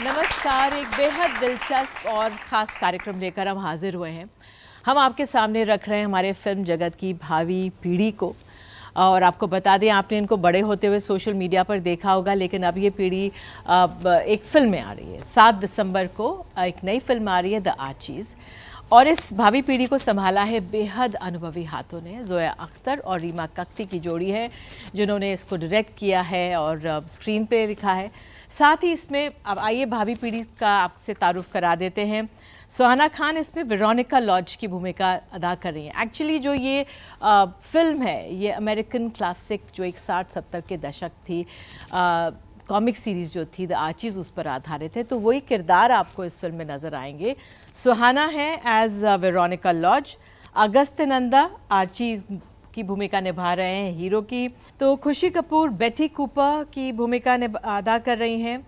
नमस्कार। एक बेहद दिलचस्प और ख़ास कार्यक्रम लेकर हम हाजिर हुए हैं। हम आपके सामने रख रहे हैं हमारे फिल्म जगत की भावी पीढ़ी को। और आपको बता दें, आपने इनको बड़े होते हुए सोशल मीडिया पर देखा होगा, लेकिन अब ये पीढ़ी अब एक फिल्म में आ रही है। 7 दिसंबर को एक नई फिल्म आ रही है, द आर्चीज़। और इस भावी पीढ़ी को संभाला है बेहद अनुभवी हाथों ने। जोया अख्तर और रीमा कक्ती की जोड़ी है जिन्होंने इसको डायरेक्ट किया है और स्क्रीन पे लिखा है। साथ ही इसमें अब आइए भावी पीढ़ी का आपसे तारुफ करा देते हैं। सुहाना खान इसमें वेरोनिका लॉज की भूमिका अदा कर रही हैं। एक्चुअली जो ये फिल्म है, ये अमेरिकन क्लासिक जो एक 60-70 के दशक थी, कॉमिक सीरीज़ जो थी द आर्चीज़, उस पर आधारित है। तो वही किरदार आपको इस फिल्म में नज़र आएंगे। सुहाना है एज वेरोनिका लॉज, अगस्त नंदा आर्ची की भूमिका निभा रहे हैं हीरो की। तो खुशी कपूर बेटी कूपर की भूमिका अदा कर रही हैं।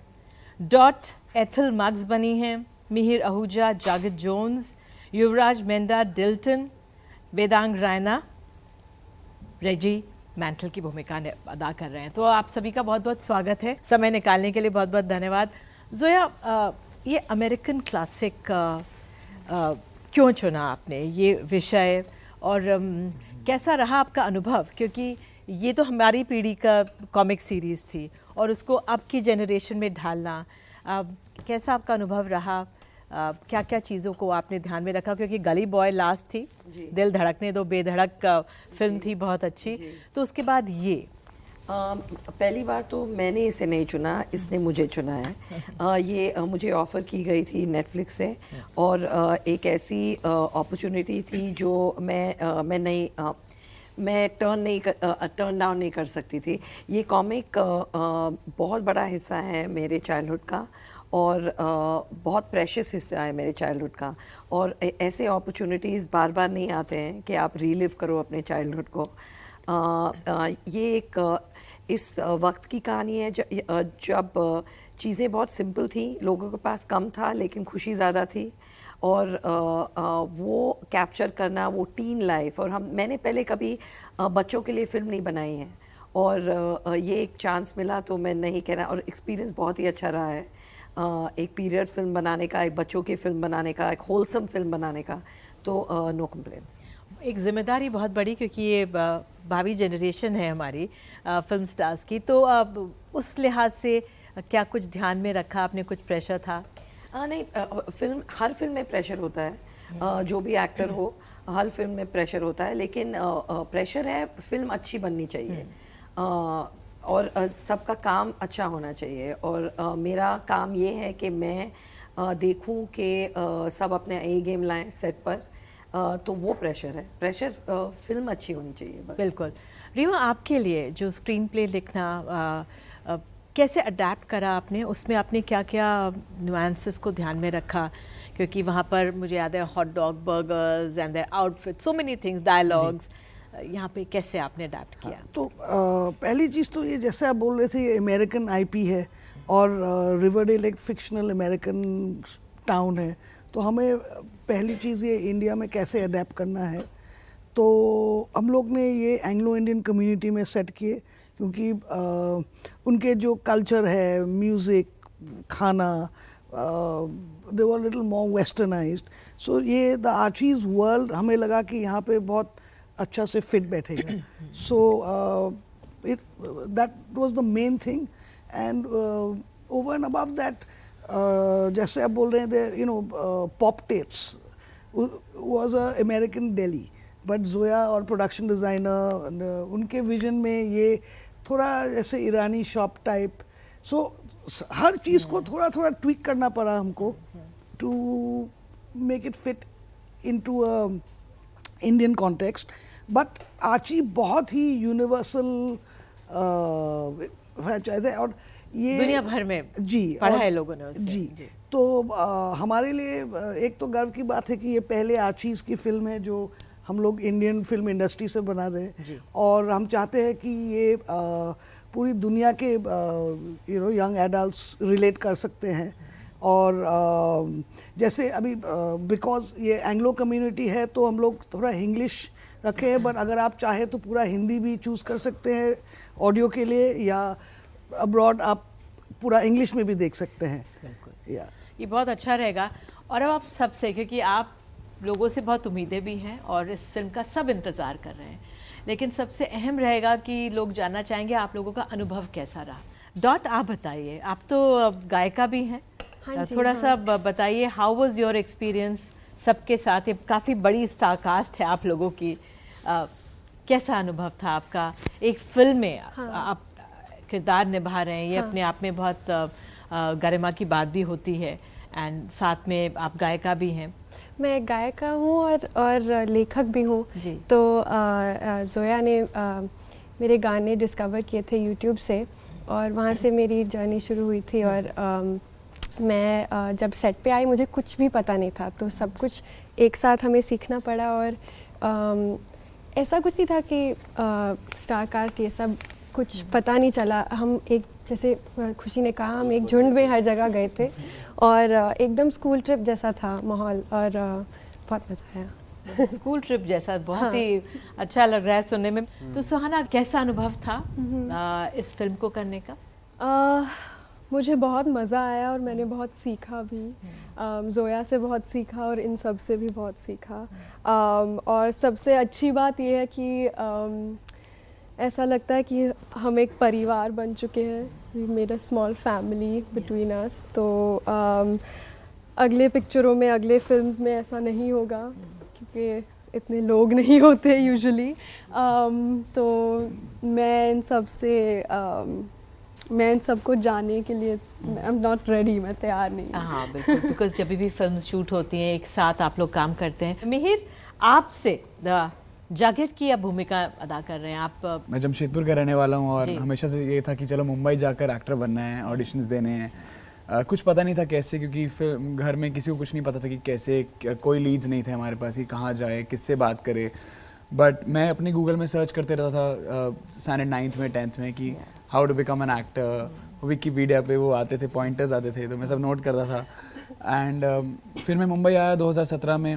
डॉट एथल मग्स बनी हैं। मिहिर आहूजा जागिद जोन्स, युवराज मेंदा डिल्टन, वेदांग रैना रेजी मैंटल की भूमिका अदा कर रहे हैं। तो आप सभी का बहुत बहुत स्वागत है। समय निकालने के लिए बहुत बहुत धन्यवाद। जोया, ये अमेरिकन क्लासिक क्यों चुना आपने ये विषय, और कैसा रहा आपका अनुभव? क्योंकि ये तो हमारी पीढ़ी का कॉमिक सीरीज़ थी और उसको अब की जनरेशन में ढालना, कैसा आपका अनुभव रहा? क्या क्या चीज़ों को आपने ध्यान में रखा? क्योंकि गली बॉय लास्ट थी, दिल धड़कने दो बेधड़क फिल्म थी, बहुत अच्छी। तो उसके बाद ये पहली बार तो मैंने इसे नहीं चुना, इसने मुझे चुना है। ये मुझे ऑफ़र की गई थी नेटफ्लिक्स से, और एक ऐसी अपॉर्चुनिटी थी जो मैं टर्न डाउन नहीं कर सकती थी। ये कॉमिक बहुत बड़ा हिस्सा है मेरे चाइल्डहुड का, और बहुत प्रेशियस हिस्सा है मेरे चाइल्डहुड का। और ऐसे अपॉर्चुनिटीज़ बार बार नहीं आते हैं कि आप रीलिव करो अपने चाइल्डहुड को। ये एक इस वक्त की कहानी है जब चीज़ें बहुत सिंपल थी, लोगों के पास कम था लेकिन खुशी ज़्यादा थी। और वो कैप्चर करना, वो टीन लाइफ। और मैंने पहले कभी बच्चों के लिए फ़िल्म नहीं बनाई है, और ये एक चांस मिला तो मैं नहीं कहना, और एक्सपीरियंस बहुत ही अच्छा रहा है। एक पीरियड फिल्म बनाने का, एक बच्चों की फिल्म बनाने का, एक होलसम फिल्म बनाने का, तो नो कंप्लेंट्स। एक जिम्मेदारी बहुत बड़ी, क्योंकि ये भावी जनरेशन है हमारी फिल्म स्टार्स की। तो अब उस लिहाज से क्या कुछ ध्यान में रखा आपने? कुछ प्रेशर था? नहीं, हर फिल्म में प्रेशर होता है। जो भी एक्टर हो, हर फिल्म में प्रेशर होता है, लेकिन प्रेशर है फिल्म अच्छी बननी चाहिए, और सबका काम अच्छा होना चाहिए। और मेरा काम ये है कि मैं देखूं कि सब अपने ए गेम लाएं सेट पर। तो वो प्रेशर है, फिल्म अच्छी होनी चाहिए बस। बिल्कुल। रीमा, आपके लिए जो स्क्रीन प्ले लिखना, कैसे अडेप्ट करा आपने? उसमें आपने क्या क्या नुआंसेस को ध्यान में रखा? क्योंकि वहाँ पर मुझे याद है hot dog, burgers and their outfit, so many things, dialogues. यहाँ पे कैसे आपने अडेप्ट किया? तो पहली चीज़ तो ये, जैसे आप बोल रहे थे, ये अमेरिकन आईपी है, और रिवरडेल एक फिक्शनल अमेरिकन टाउन है। तो हमें पहली चीज़ ये इंडिया में कैसे अडेप्ट करना है। तो हम लोग ने ये एंग्लो इंडियन कम्युनिटी में सेट किए, क्योंकि उनके जो कल्चर है, म्यूज़िक, खाना, दे वर लिटिल मोर वेस्टर्नाइज्ड। सो ये द आर्चीज़ वर्ल्ड हमें लगा कि यहाँ पे बहुत अच्छा से फिट बैठेगा। So that was the main thing. And over and above that, जैसे आप बोल रहे थे, pop tapes was a American daily, but Zoya और प्रोडक्शन डिज़ाइनर, उनके विजन में ये थोड़ा जैसे ईरानी शॉप टाइप। सो हर चीज़ को थोड़ा थोड़ा ट्विक करना पड़ा हमको to make it fit into a Indian context. But Archie बहुत ही यूनिवर्सल फ्रेंचाइज है, और ये दुनिया भर में जी पढ़ा है लोगों ने उसे। जी। तो हमारे लिए एक तो गर्व की बात है कि ये पहले आर्चीज़ की फिल्म है जो हम लोग इंडियन फिल्म इंडस्ट्री से बना रहे हैं, और हम चाहते हैं कि ये पूरी दुनिया के यंग एडल्ट्स रिलेट कर सकते हैं। और जैसे अभी बिकॉज ये एंग्लो कम्युनिटी है तो हम लोग थोड़ा इंग्लिश रखे हैं, बट अगर आप चाहे तो पूरा हिंदी भी चूज़ कर सकते हैं ऑडियो के लिए, या अब्रॉड आप पूरा इंग्लिश में भी देख सकते हैं। या ये बहुत अच्छा रहेगा। और अब आप सबसे, क्योंकि आप लोगों से बहुत उम्मीदें भी हैं और इस फिल्म का सब इंतज़ार कर रहे हैं, लेकिन सबसे अहम रहेगा कि लोग जानना चाहेंगे आप लोगों का अनुभव कैसा रहा। डॉट, आप बताइए, आप तो गायिका भी हैं। हाँ जी, थोड़ा हाँ। सा बताइए, हाउ वाज योर एक्सपीरियंस सबके साथ? ये काफ़ी बड़ी स्टार कास्ट है आप लोगों की। कैसा अनुभव था आपका एक फिल्म में? आप किरदार निभा रहे हैं, ये अपने आप में बहुत गरिमा की बात भी होती है, एंड साथ में आप गायिका भी हैं। मैं गायिका हूँ और लेखक भी हूँ। जी। तो जोया ने मेरे गाने डिस्कवर किए थे यूट्यूब से, और वहाँ से मेरी जर्नी शुरू हुई थी। और मैं जब सेट पे आई मुझे कुछ भी पता नहीं था, तो सब कुछ एक साथ हमें सीखना पड़ा। और ऐसा कुछ नहीं था कि स्टार कास्ट ये सब कुछ पता नहीं चला। हम एक, जैसे खुशी ने कहा, हम एक झुंड में हर जगह गए थे, और एकदम स्कूल ट्रिप जैसा था माहौल, और बहुत मज़ा आया। स्कूल ट्रिप जैसा, बहुत ही अच्छा लग रहा है सुनने में। तो सुहाना, कैसा अनुभव था इस फिल्म को करने का? मुझे बहुत मज़ा आया और मैंने बहुत सीखा भी। जोया से बहुत सीखा और इन सब से भी बहुत सीखा। और सबसे अच्छी बात यह है कि ऐसा लगता है कि हम एक परिवार बन चुके हैं। We made a small family between us. तो अगले पिक्चरों में, अगले फिल्म्स में ऐसा नहीं होगा, क्योंकि इतने लोग नहीं होते यूजुअली। तो मैं इन सबको जानने के लिए, आई एम नॉट रेडी, मैं तैयार नहीं हूँ। हाँ बिल्कुल, बिकॉज जब भी फिल्म शूट होती हैं एक साथ आप लोग काम करते हैं। मिहिर, आपसे जागीर की आप भूमिका अदा कर रहे हैं। आप मैं जमशेदपुर का रहने वाला हूँ और जी। हमेशा से ये था कि चलो मुंबई जाकर एक्टर बनना है, ऑडिशंस देने हैं। कुछ पता नहीं था कैसे, क्योंकि फिर घर में किसी को कुछ नहीं पता था कि कैसे, कोई लीड्स नहीं थे हमारे पास कि कहाँ जाए, किससे बात करे। बट मैं अपनी गूगल में सर्च करते रहता था स्टैंडर्ड 9th में 10th में कि how to become an actor. Wikipedia पे वो आते थे, पॉइंटर्स आते थे, तो मैं सब नोट करता था। एंड फिर मैं मुंबई आया 2017 में,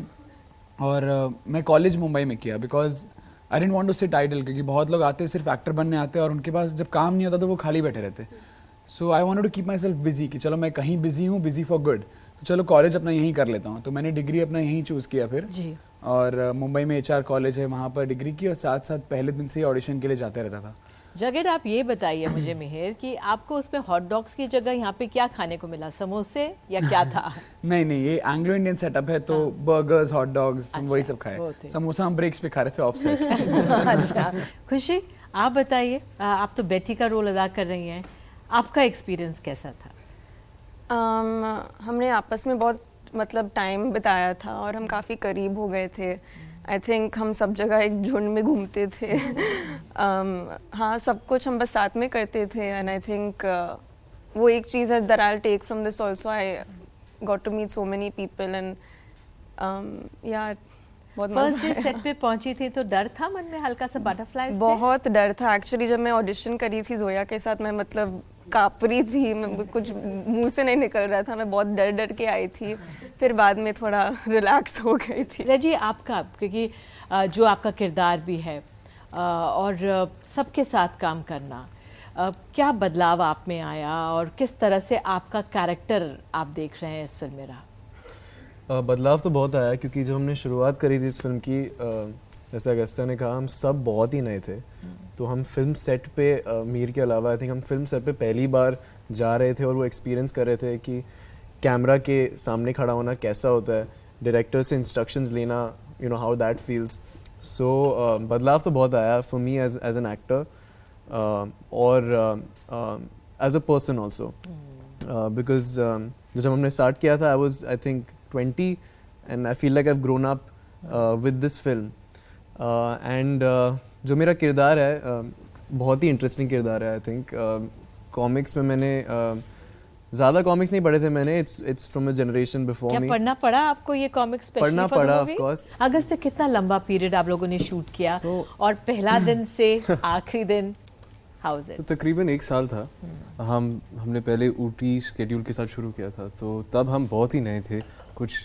और मैं कॉलेज मुंबई में किया because I didn't want to sit idle, क्योंकि बहुत लोग आते सिर्फ एक्टर बनने आते हैं और उनके पास जब काम नहीं होता तो वो खाली बैठे रहते। So I wanted to keep myself busy, कि चलो मैं कहीं बिजी हूँ, बिजी फॉर गुड, तो चलो कॉलेज अपना यहीं कर लेता हूँ। तो मैंने डिग्री अपना यहीं चूज़ किया फिर जी। और मुंबई में HR कॉलेज है, वहाँ पर डिग्री की, और साथ साथ पहले दिन से ही ऑडिशन के लिए जाते रहता था। जागीर, आप ये बताइए मुझे मिहिर कि आपको उसमें हॉट डॉग्स की जगह यहाँ पे क्या खाने को मिला? समोसे या क्या था? नहीं, ये एंग्लो इंडियन सेटअप है, तो बर्गर्स, हॉट डॉग्स, हम वही सब वो खाए। थे। समोसा हम ब्रेक्स पे खा रहे थे ऑफ सेट। अच्छा, खुशी आप बताइए, आप तो बेटी का रोल अदा कर रही हैं, आपका एक्सपीरियंस कैसा था? हमने आपस में बहुत मतलब टाइम बिताया था और हम काफ़ी करीब हो गए थे। आई थिंक हम सब जगह एक झुंड में घूमते थे। हाँ, सब कुछ हम बस साथ में करते थे। एंड आई थिंक वो एक चीज़ है that I will take from this also. I got to meet so many people and या बहुत फर्स्ट मजा डे आया। सेट पे पहुंची थी तो डर था मन में, हल्का सा बटरफ्लाई? बहुत डर था एक्चुअली। जब मैं ऑडिशन करी थी जोया के साथ, मैं मतलब काँप रही थी, मैं कुछ मुंह से नहीं निकल रहा था, मैं बहुत डर डर के आई थी। फिर बाद में थोड़ा रिलैक्स हो गई थी। रजी, आपका, क्योंकि जो आपका किरदार भी है और सबके साथ काम करना, क्या बदलाव आप में आया और किस तरह से आपका कैरेक्टर आप देख रहे हैं इस फिल्म में रहा? बदलाव तो बहुत आया, क्योंकि जब हमने शुरुआत करी थी इस फिल्म की, जैसे अगस्त्या ने कहा, हम सब बहुत ही नए थे। तो हम फिल्म सेट पे, मीर के अलावा आई थिंक हम फिल्म सेट पे पहली बार जा रहे थे और वो एक्सपीरियंस कर रहे थे कि कैमरा के सामने खड़ा होना कैसा होता है, डायरेक्टर से इंस्ट्रक्शंस लेना, you know how that feels. So बदलाव तो बहुत आया for me as an actor और as a person also, because जब हमने स्टार्ट किया था I was I think 20 and I feel like I have grown up with this film. And जो मेरा किरदार है बहुत ही इंटरेस्टिंग किरदार है। आई थिंक कॉमिक्स में मैंने ज़्यादा कॉमिक्स नहीं पढ़े थे मैंने, it's from a generation before क्या मी। पढ़ना पड़ा आपको ये कॉमिक्स? पढ़ना पड़ा, of course। अगस्त से कितना लंबा पीरियड आप लोगों ने शूट किया और पहला दिन से आखिरी दिन हाउ इज तो इट? तकरीबन 1 साल था। हमने पहले ऊटी स्केड्यूल के साथ शुरू किया था, तो तब हम बहुत ही नए थे, कुछ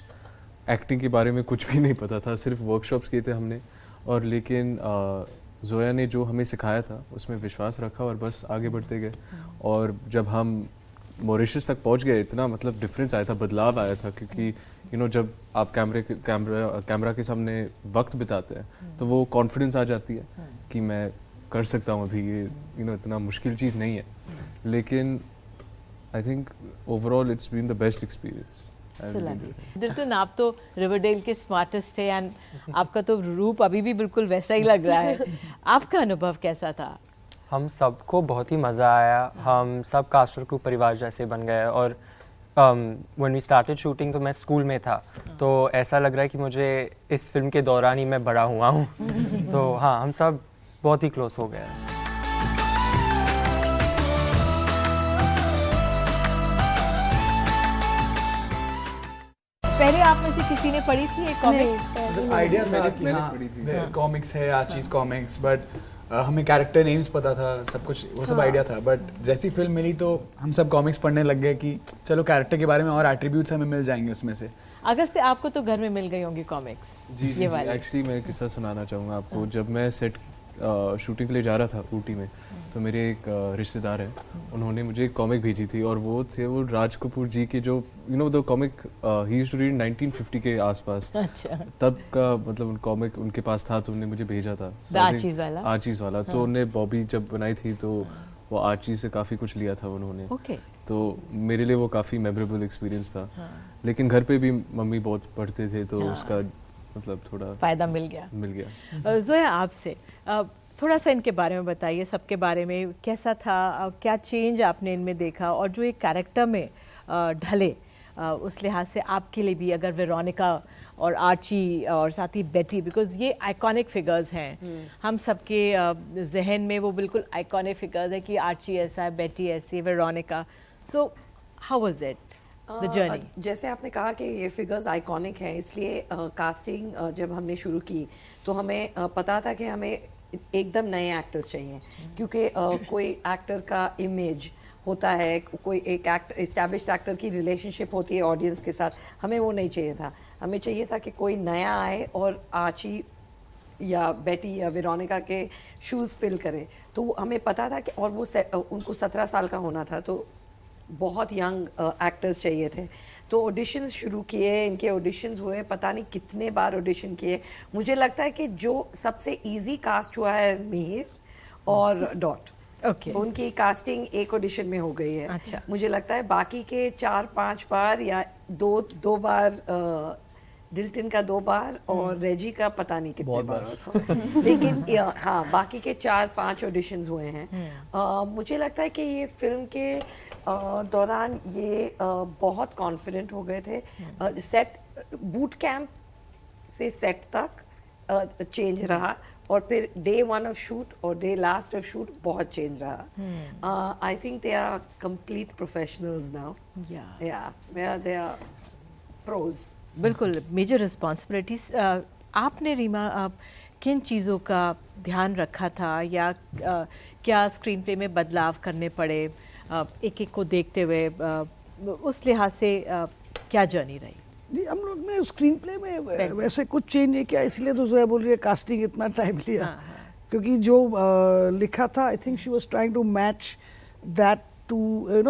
एक्टिंग के बारे में कुछ भी नहीं पता था, सिर्फ वर्कशॉप्स किए थे हमने। और लेकिन जोया ने जो हमें सिखाया था उसमें विश्वास रखा और बस आगे बढ़ते गए। और जब हम मॉरिशस तक पहुंच गए इतना मतलब डिफरेंस आया था, बदलाव आया था, क्योंकि जब आप कैमरा के सामने वक्त बिताते हैं तो वो कॉन्फिडेंस आ जाती है कि मैं कर सकता हूँ अभी ये, इतना मुश्किल चीज़ नहीं है। लेकिन I think overall it's been the best experience. Dilton, आप तो रिवरडेल के स्मार्टेस्ट थे एंड आपका तो रूप अभी भी बिल्कुल वैसा ही लग रहा है। आपका अनुभव कैसा था? हम सबको बहुत ही मज़ा आया, हम सब कास्ट और क्रू परिवार जैसे बन गए। और व्हेन वी स्टार्टेड शूटिंग तो मैं स्कूल में था, तो ऐसा लग रहा है कि मुझे इस फिल्म के दौरान ही मैं बड़ा हुआ हूँ। तो हाँ, हम सब बहुत ही क्लोज हो गए। पहले आप में से किसी ने पढ़ी थी ये कॉमिक? आइडिया था कि हाँ कॉमिक्स है आर्चीज कॉमिक्स, बट हमें कैरेक्टर नेम्स पता था, सब कुछ वो सब आइडिया था। बट जैसी फिल्म मिली तो हम सब कॉमिक्स पढ़ने लग गए कि चलो कैरेक्टर के बारे में और एट्रीब्यूट्स हमें मिल जाएंगे उसमें से। अगस्त, आपको तो घर में मिल गई होंगी कॉमिक्स? जी एक्चुअली मैं एक किस्सा सुनाना चाहूँगा आपको। जब मैं सेट शूटिंग के लिए जा रहा था ऊटी में, तो मेरे एक रिश्तेदार हैं, उन्होंने मुझे एक कॉमिक भेजी थी, और वो राज कपूर जी के जो the comic he used to read 1950 के आसपास। अच्छा। तब का मतलब कॉमिक उनके पास था, तो उन्होंने मुझे भेजा था आर्चीज वाला। तो उन्होंने बॉबी जब बनाई थी तो वो आर्चीज से काफ़ी कुछ लिया था उन्होंने। तो मेरे लिए वो काफ़ी मेमोरेबल एक्सपीरियंस था। लेकिन घर पे भी मम्मी बहुत पढ़ते थे, तो उसका मतलब थोड़ा फायदा मिल गया। जोया, आपसे थोड़ा सा इनके बारे में बताइए, सबके बारे में कैसा था, क्या चेंज आपने इनमें देखा, और जो एक कैरेक्टर में ढले उस लिहाज से आपके लिए भी, अगर वेरोनिका और आर्ची और साथ ही बेटी, बिकॉज ये आइकॉनिक फिगर्स हैं हम सबके जहन में, वो बिल्कुल आइकॉनिक फिगर्स है कि आर्ची ऐसा है, बेटी ऐसी है, Veronica. So how was it the journey? जैसे आपने कहा कि ये फिगर्स आइकॉनिक हैं, इसलिए कास्टिंग जब हमने शुरू की तो हमें पता था कि हमें एकदम नए एक्टर्स चाहिए, क्योंकि कोई एक्टर का इमेज होता है, कोई एक एस्टैब्लिश्ड एक्टर की रिलेशनशिप होती है ऑडियंस के साथ, हमें वो नहीं चाहिए था। हमें चाहिए था कि कोई नया आए और आर्ची या बेटी या वेरोनिका के शूज़ फिल करे। तो हमें पता था कि, और वो उनको 17 साल का होना था, तो बहुत यंग एक्टर्स चाहिए थे। तो ऑडिशंस शुरू किए, इनके ऑडिशंस हुए, पता नहीं कितने बार ऑडिशन किए। मुझे लगता है कि जो सबसे इजी कास्ट हुआ है मिहिर और डॉट, उनकी कास्टिंग एक ऑडिशन में हो गई है। अच्छा। मुझे लगता है बाकी के 4-5 बार या दो बार, डिल्टन का 2 बार और रेजी का पता नहीं कितने बार। लेकिन हाँ, बाकी के 4-5 ऑडिशंस हुए हैं। मुझे लगता है कि ये फिल्म के दौरान ये बहुत कॉन्फिडेंट हो गए थे। सेट बूट कैंप से सेट तक चेंज रहा, और फिर डे 1 ऑफ शूट और डे लास्ट ऑफ शूट बहुत चेंज रहा। I think they are complete professionals now. They are pros. बिल्कुल, मेजर रिस्पॉन्सिबिलिटीज। आपने रीमा किन चीज़ों का ध्यान रखा था, या क्या स्क्रीन प्ले में बदलाव करने पड़े एक एक को देखते हुए, उस लिहाज से क्या जर्नी रही? जी, हम लोग ने स्क्रीन प्ले में वैसे कुछ चेंज नहीं किया, इसलिए तो जोया बोल रही है कास्टिंग इतना टाइम लिया। क्योंकि जो लिखा था, I think she was trying to match that to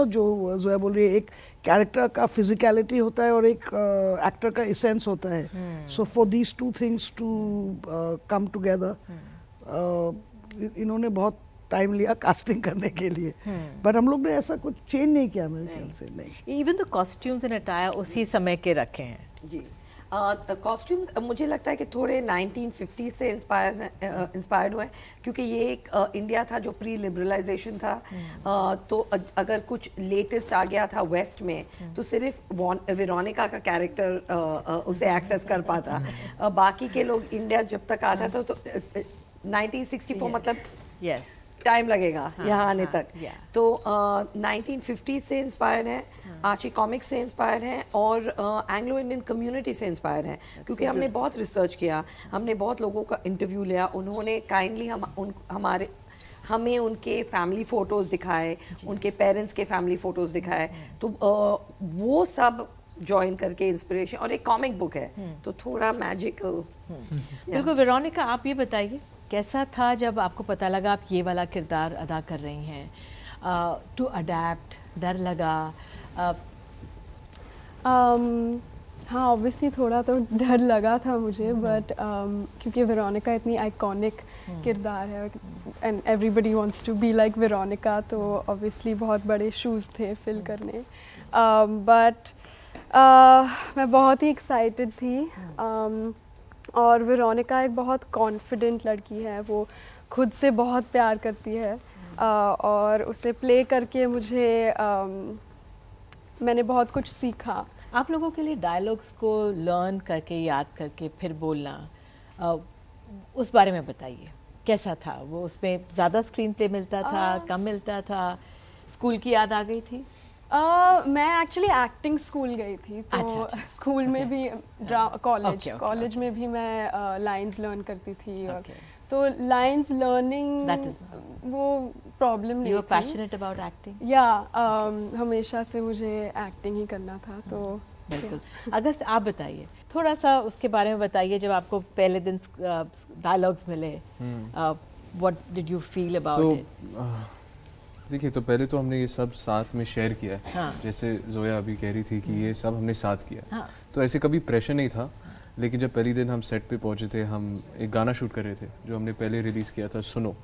जो जोया बोल रही है, एक कैरेक्टर का फिजिकलिटी होता है और एक एक्टर का एसेंस होता है। So for these 2 things to come together, इन्होंने बहुत टाइम लिया कास्टिंग करने के लिए। बट हम लोग ने ऐसा कुछ चेंज नहीं किया मेरे ख्याल से। नहीं, even the costumes and attire उसी समय के रखे हैं। जी, कॉस्ट्यूम्स मुझे लगता है कि थोड़े 1950 से इंस्पायर्ड हुए, क्योंकि ये एक इंडिया था जो प्री लिबरलाइजेशन था। तो अगर कुछ लेटेस्ट आ गया था वेस्ट में, तो सिर्फ वेरोनिका का कैरेक्टर उसे एक्सेस कर पाता। बाकी के लोग इंडिया जब तक आता था तो 1964 मतलब टाइम लगेगा यहाँ आने तक। तो 1950 से इंस्पायर्ड है, आर्ची कॉमिक्स से इंस्पायर्ड है, और एंग्लो इंडियन कम्युनिटी से इंस्पायर्ड है। क्योंकि हमने बहुत रिसर्च किया, हमने बहुत लोगों का इंटरव्यू लिया, उन्होंने काइंडली हमें उनके फैमिली फ़ोटोज़ दिखाए, उनके पेरेंट्स के फैमिली फ़ोटोज़ दिखाए। तो वो सब जॉइन करके इंस्पिरेशन, और एक कॉमिक बुक है, तो थोड़ा मैजिकल। बिल्कुल। वेरोनिका, आप ये बताइए कैसा था जब आपको पता लगा आप ये वाला किरदार अदा कर रही हैं? टू अडेप्ट, डर लगा? हाँ, ऑब्वियसली थोड़ा तो डर लगा था मुझे, बट क्योंकि वेरोनिका इतनी आइकॉनिक किरदार है and everybody wants to be like Veronica, तो ऑब्वियसली बहुत बड़े शूज़ थे फिल करने, बट मैं बहुत ही एक्साइटेड थी। और वेरोनिका एक बहुत कॉन्फिडेंट लड़की है, वो खुद से बहुत प्यार करती है, और उसे प्ले करके मुझे मैंने बहुत कुछ सीखा। आप लोगों के लिए डायलॉग्स को लर्न करके, याद करके फिर बोलना, उस बारे में बताइए, कैसा था वो? उसमें ज़्यादा स्क्रीन प्ले मिलता था, कम मिलता था? स्कूल की याद आ गई थी? मैं एक्चुअली एक्टिंग स्कूल गई थी, तो अच्छा। स्कूल में भी Okay, कॉलेज में भी मैं लाइंस लर्न करती थी, और Okay. तो लाइंस लर्निंग That is- वो प्रॉब्लम नहीं यू आर थी। Passionate about acting? या हमेशा से मुझे एक्टिंग ही करना था, तो बिल्कुल। अगस्त, आप बताइए थोड़ा सा उसके बारे में बताइए, जब आपको पहले दिन डायलॉग्स मिले, व्हाट डिड यू फील तो अबाउट इट? देखिए, तो पहले तो हमने ये सब साथ में शेयर किया है। हाँ। जैसे जोया अभी कह रही थी कि ये सब हमने साथ किया। हाँ। तो ऐसे कभी प्रेशर नहीं था, लेकिन जब पहली दिन हम सेट पे पहुंचे थे, हम एक गाना शूट कर रहे थे जो हमने पहले रिलीज़ किया था, सुनो।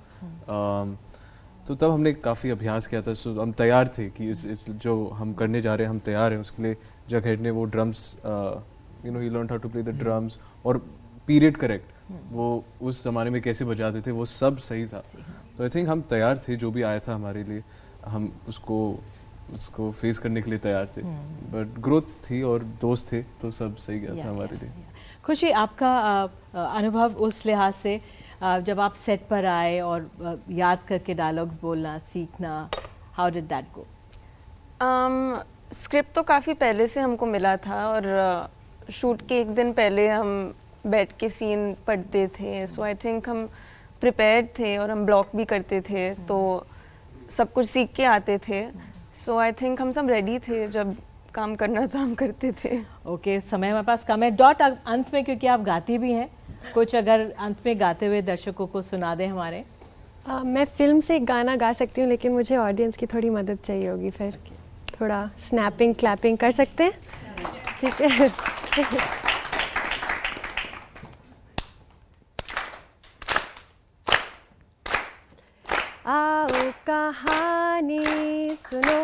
तो तब हमने काफ़ी अभ्यास किया था, सो हम तैयार थे कि इस जो हम करने जा रहे हैं, हम तैयार हैं उसके लिए। जग हेड ने वो drums, he learn how to play the drums, और पीरियड करेक्ट, वो उस ज़माने में कैसे बजाते थे, वो सब सही था। तो आई थिंक हम तैयार थे, जो भी आया था हमारे लिए, हम उसको फेस करने के लिए तैयार थे। बट ग्रोथ थी और दोस्त थे, तो सब सही गया था हमारे लिए। खुशी, आपका अनुभव उस लिहाज से, जब आप सेट पर आए और याद करके डायलॉग्स बोलना सीखना, how did that go? Script तो काफ़ी पहले से हमको मिला था, और शूट के एक दिन पहले हम बैठ के सीन पढ़ते थे, सो आई थिंक हम प्रिपेयर्ड थे, और हम ब्लॉक भी करते थे, तो सब कुछ सीख के आते थे। सो आई थिंक हम सब रेडी थे, जब काम करना था हम करते थे। ओके, समय हमारे पास कम है। डॉट, अंत में, क्योंकि आप गाती भी हैं, कुछ अगर अंत में गाते हुए दर्शकों को सुना दें हमारे। मैं फिल्म से एक गाना गा सकती हूँ, लेकिन मुझे ऑडियंस की थोड़ी मदद चाहिए होगी, फिर थोड़ा स्नैपिंग क्लैपिंग कर सकते हैं? ठीक है। आओ कहानी सुनो,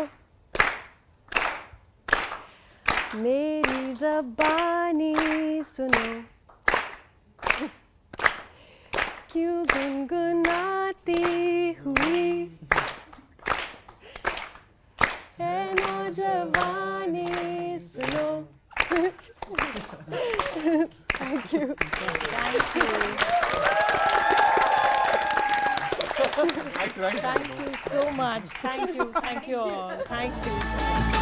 मेरी ज़बानी सुनो, क्यों गुनगुनाती हुई है नौजवानी सुनो। Thank you. Thank you so much. Thank you all. Thank you.